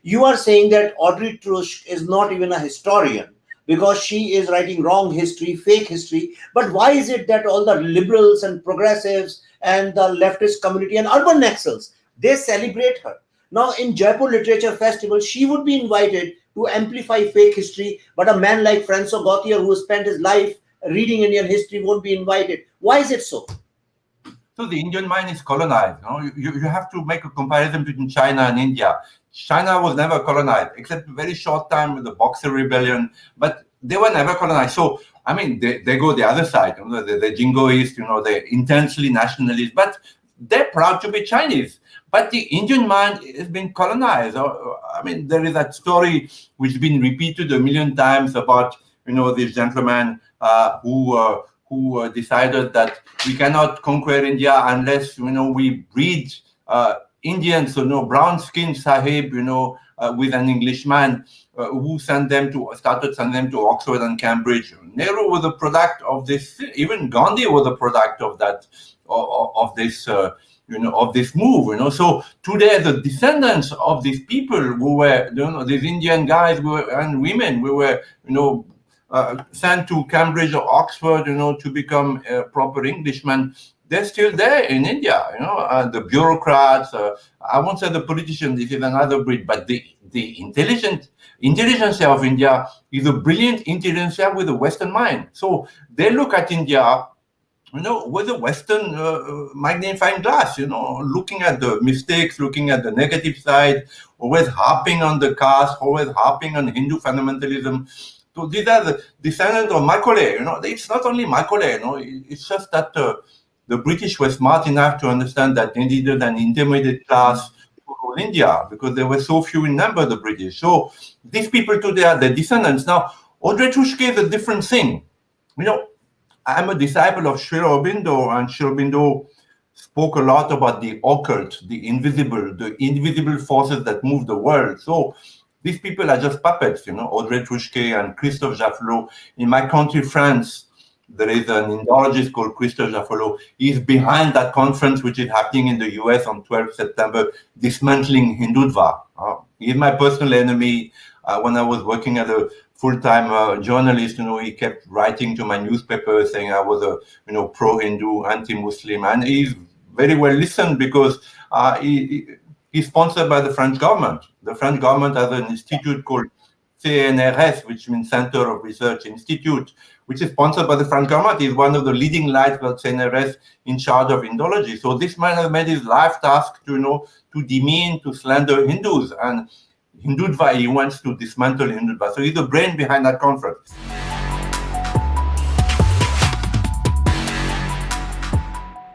You are saying that Audrey Trusch is not even a historian because she is writing wrong history, fake history. But why is it that all the liberals and progressives and the leftist community and urban naxals, they celebrate her? Now, in Jaipur Literature Festival, she would be invited to amplify fake history, but a man like François Gauthier, who spent his life reading Indian history, won't be invited. Why is it so? So the Indian mind is colonized. You have to make a comparison between China and India. China was never colonized, except a very short time with the Boxer Rebellion, but they were never colonized. So, I mean, they go the other side. They're jingoist, they're intensely nationalist, but they're proud to be Chinese. But the Indian mind has been colonized. I mean, there is that story which has been repeated a million times about, this gentleman who decided that we cannot conquer India unless we breed Indians, brown-skinned Sahib, with an Englishman who started sending them to Oxford and Cambridge. Nehru was a product of this. Even Gandhi was a product of that, of this. Of this move, So today, the descendants of these people who were, these Indian guys and women, who were, sent to Cambridge or Oxford, to become proper Englishmen, they're still there in India, the bureaucrats, I won't say the politicians, this is another breed, but the intelligentsia of India is a brilliant intelligentsia with a Western mind. So they look at India, with a Western magnifying glass, looking at the mistakes, looking at the negative side, always harping on the caste, always harping on Hindu fundamentalism. So these are the descendants of Macaulay. It's not only Macaulay. It's just that the British were smart enough to understand that they needed an intermediate class to rule India because there were so few in number, the British. So these people today are the descendants. Now, Audrey Trusch is a different thing. I'm a disciple of Sri Aurobindo, and Sri Aurobindo spoke a lot about the occult, the invisible forces that move the world. So these people are just puppets, Audrey Trusch and Christophe Jafflot. In my country, France, there is an Indologist called Christophe Jafflot. He's behind that conference, which is happening in the US on 12th September, dismantling Hindutva. He's my personal enemy. When I was working as a full-time journalist, he kept writing to my newspaper saying I was a, pro-Hindu, anti-Muslim, and he's very well listened because he's sponsored by the French government. The French government has an institute called CNRS, which means Center of Research Institute, which is sponsored by the French government. He's one of the leading lights of CNRS in charge of Indology. So this man has made his life task to demean, to slander Hindus, and Hindutva, he wants to dismantle Hindutva. So he's the brain behind that conference.